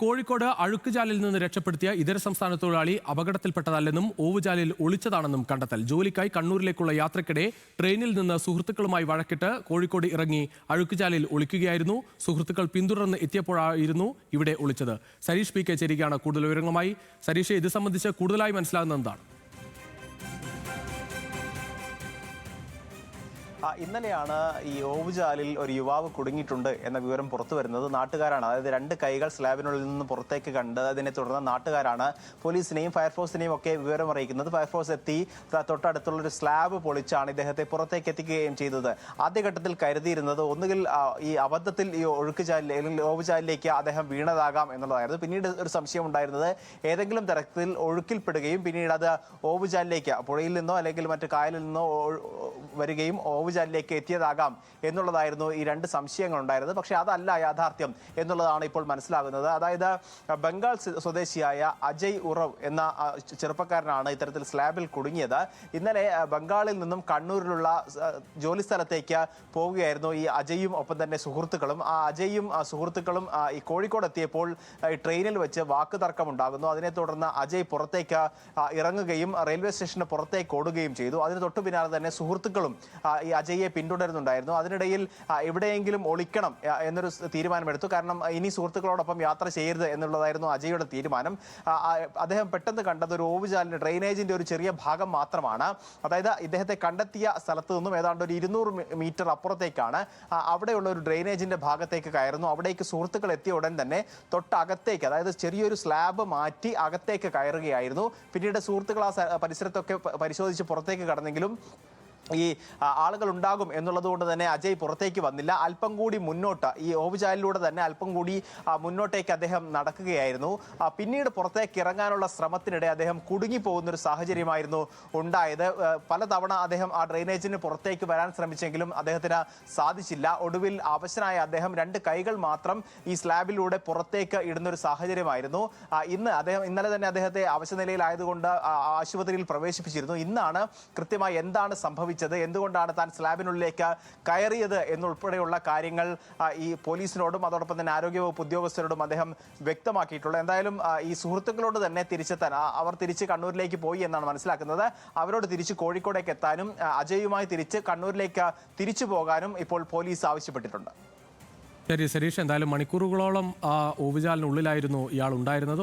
കോഴിക്കോട് അഴുക്കുചാലിൽ നിന്ന് രക്ഷപ്പെടുത്തിയ ഇതര സംസ്ഥാന തൊഴിലാളി അപകടത്തിൽപ്പെട്ടതല്ലെന്നും ഓവുചാലിൽ ഒളിച്ചതാണെന്നും കണ്ടെത്തൽ. ജോലിക്കായി കണ്ണൂരിലേക്കുള്ള യാത്രക്കിടെ ട്രെയിനിൽ നിന്ന് സുഹൃത്തുക്കളുമായി വഴക്കിട്ട് കോഴിക്കോട് ഇറങ്ങി അഴുക്കുചാലിൽ ഒളിക്കുകയായിരുന്നു. സുഹൃത്തുക്കൾ പിന്തുടർന്ന് എത്തിയപ്പോഴായിരുന്നു ഇവിടെ ഒളിച്ചത്. സരീഷ് പി കെ ചേരുകയാണ് കൂടുതൽ വിവരങ്ങളുമായി. സരീഷ്, ഇത് സംബന്ധിച്ച് കൂടുതലായി മനസ്സിലാകുന്നത് എന്താണ്? ഇന്നലെയാണ് ഈ ഓവുചാലിൽ ഒരു യുവാവ് കുടുങ്ങിയിട്ടുണ്ട് എന്ന വിവരം പുറത്തു വരുന്നത്. നാട്ടുകാരാണ്, അതായത് രണ്ട് കൈകൾ സ്ലാബിനുള്ളിൽ നിന്ന് പുറത്തേക്ക് കണ്ട് അതിനെ തുടർന്ന് നാട്ടുകാരാണ് പോലീസിനെയും ഫയർഫോഴ്സിനെയും ഒക്കെ വിവരം അറിയിക്കുന്നത്. ഫയർഫോഴ്സ് എത്തി തൊട്ടടുത്തുള്ള ഒരു സ്ലാബ് പൊളിച്ചാണ് ഇദ്ദേഹത്തെ പുറത്തേക്ക് എത്തിക്കുകയും ചെയ്തത്. ആദ്യഘട്ടത്തിൽ കരുതിയിരുന്നത് ഒന്നുകിൽ ഈ അബദ്ധത്തിൽ ഈ ഒഴുക്കുചാലിൽ അല്ലെങ്കിൽ ഓവുചാലിലേക്ക് അദ്ദേഹം വീണതാകാം എന്നുള്ളതായിരുന്നു. പിന്നീട് ഒരു സംശയം ഉണ്ടായിരുന്നത് ഏതെങ്കിലും തരത്തിൽ ഒഴുക്കിൽപ്പെടുകയും പിന്നീട് അത് ഓവുചാലിലേക്ക് പുഴയിൽ നിന്നോ അല്ലെങ്കിൽ മറ്റു കായലിൽ നിന്നോ വരികയും ഓവുചാലിലേക്ക് എത്തിയതാകാം എന്നുള്ളതായിരുന്നു ഈ രണ്ട് സംശയങ്ങൾ ഉണ്ടായിരുന്നത്. പക്ഷേ അതല്ല യാഥാർത്ഥ്യം എന്നുള്ളതാണ് ഇപ്പോൾ മനസ്സിലാകുന്നത്. അതായത് ബംഗാൾ സ്വദേശിയായ അജയ് ഉറവ് എന്ന ചെറുപ്പക്കാരനാണ് ഇത്തരത്തിൽ സ്ലാബിൽ കുടുങ്ങിയത്. ഇന്നലെ ബംഗാളിൽ നിന്നും കണ്ണൂരിലുള്ള ജോലി സ്ഥലത്തേക്ക് പോവുകയായിരുന്നു ഈ അജയും ഒപ്പം തന്നെ സുഹൃത്തുക്കളും. ആ അജയും സുഹൃത്തുക്കളും ഈ കോഴിക്കോട് എത്തിയപ്പോൾ ട്രെയിനിൽ വെച്ച് വാക്കുതർക്കം ഉണ്ടാകുന്നു. അതിനെ തുടർന്ന് അജയ് പുറത്തേക്ക് ഇറങ്ങുകയും റെയിൽവേ സ്റ്റേഷന് പുറത്തേക്ക് ഓടുകയും ചെയ്തു. അതിന് തൊട്ടു പിന്നാലെ തന്നെ സുഹൃത്തുക്കളും ഈ അജയെ പിന്തുടരുന്നുണ്ടായിരുന്നു. അതിനിടയിൽ എവിടെയെങ്കിലും ഒളിക്കണം എന്നൊരു തീരുമാനമെടുത്തു. കാരണം ഇനി സുഹൃത്തുക്കളോടൊപ്പം യാത്ര ചെയ്യരുത് എന്നുള്ളതായിരുന്നു അജയുടെ തീരുമാനം. അദ്ദേഹം പെട്ടെന്ന് കണ്ടത് ഒരു ഓവുചാലിന്റെ ഡ്രെയിനേജിന്റെ ഒരു ചെറിയ ഭാഗം മാത്രമാണ്. അതായത് ഇദ്ദേഹത്തെ കണ്ടെത്തിയ സ്ഥലത്ത് നിന്നും ഏതാണ്ട് ഒരു 200 മീറ്റർ അപ്പുറത്തേക്കാണ്. അവിടെയുള്ള ഒരു ഡ്രെയിനേജിന്റെ ഭാഗത്തേക്ക് കയറുന്നു. അവിടേക്ക് സുഹൃത്തുക്കൾ എത്തിയ ഉടൻ തന്നെ തൊട്ടകത്തേക്ക്, അതായത് ചെറിയൊരു സ്ലാബ് മാറ്റി അകത്തേക്ക് കയറുകയായിരുന്നു. പിന്നീട് സുഹൃത്തുക്കൾ ആ പരിസരത്തൊക്കെ പരിശോധിച്ച് പുറത്തേക്ക് കടന്നെങ്കിലും ഈ ആളുകൾ ഉണ്ടാകും എന്നുള്ളത് കൊണ്ട് തന്നെ അജയ് പുറത്തേക്ക് വന്നില്ല. അല്പം കൂടി മുന്നോട്ട് ഈ ഓവുചാലിലൂടെ തന്നെ അല്പം കൂടി മുന്നോട്ടേക്ക് അദ്ദേഹം നടക്കുകയായിരുന്നു. പിന്നീട് പുറത്തേക്ക് ഇറങ്ങാനുള്ള ശ്രമത്തിനിടെ അദ്ദേഹം കുടുങ്ങിപ്പോകുന്ന ഒരു സാഹചര്യമായിരുന്നു ഉണ്ടായത്. പലതവണ അദ്ദേഹം ആ ഡ്രെയിനേജിന് പുറത്തേക്ക് വരാൻ ശ്രമിച്ചെങ്കിലും അദ്ദേഹത്തിന് സാധിച്ചില്ല. ഒടുവിൽ അവശനായ അദ്ദേഹം രണ്ട് കൈകൾ മാത്രം ഈ സ്ലാബിലൂടെ പുറത്തേക്ക് ഇടുന്ന ഒരു സാഹചര്യമായിരുന്നു. ഇന്നലെ തന്നെ അദ്ദേഹത്തെ അവശനിലയിലായതുകൊണ്ട് ആശുപത്രിയിൽ പ്രവേശിപ്പിച്ചിരുന്നു. ഇന്നാണ് കൃത്യമായി എന്താണ് സംഭവിച്ചത്, എന്തുകൊണ്ടാണ് താൻ സ്ലാബിനുള്ളിലേക്ക് കയറിയത് എന്നുൾപ്പെടെയുള്ള കാര്യങ്ങൾ ഈ പോലീസിനോടും അതോടൊപ്പം തന്നെ ആരോഗ്യവകുപ്പ് ഉദ്യോഗസ്ഥരോടും അദ്ദേഹം വ്യക്തമാക്കിയിട്ടുള്ളത്. എന്തായാലും ഈ സുഹൃത്തുക്കളോട് തന്നെ തിരിച്ചെത്താൻ, അവർ തിരിച്ച് കണ്ണൂരിലേക്ക് പോയി എന്നാണ് മനസ്സിലാക്കുന്നത്. അവരോട് തിരിച്ച് കോഴിക്കോടേക്ക് എത്താനും അജയുമായി തിരിച്ച് കണ്ണൂരിലേക്ക് തിരിച്ചു പോകാനും ഇപ്പോൾ പോലീസ് ആവശ്യപ്പെട്ടിട്ടുണ്ട്. ശരി സരീഷ്, എന്തായാലും മണിക്കൂറുകളോളം ഓവുചാലിനുള്ളിലായിരുന്നു ഇയാൾ ഉണ്ടായിരുന്നത്.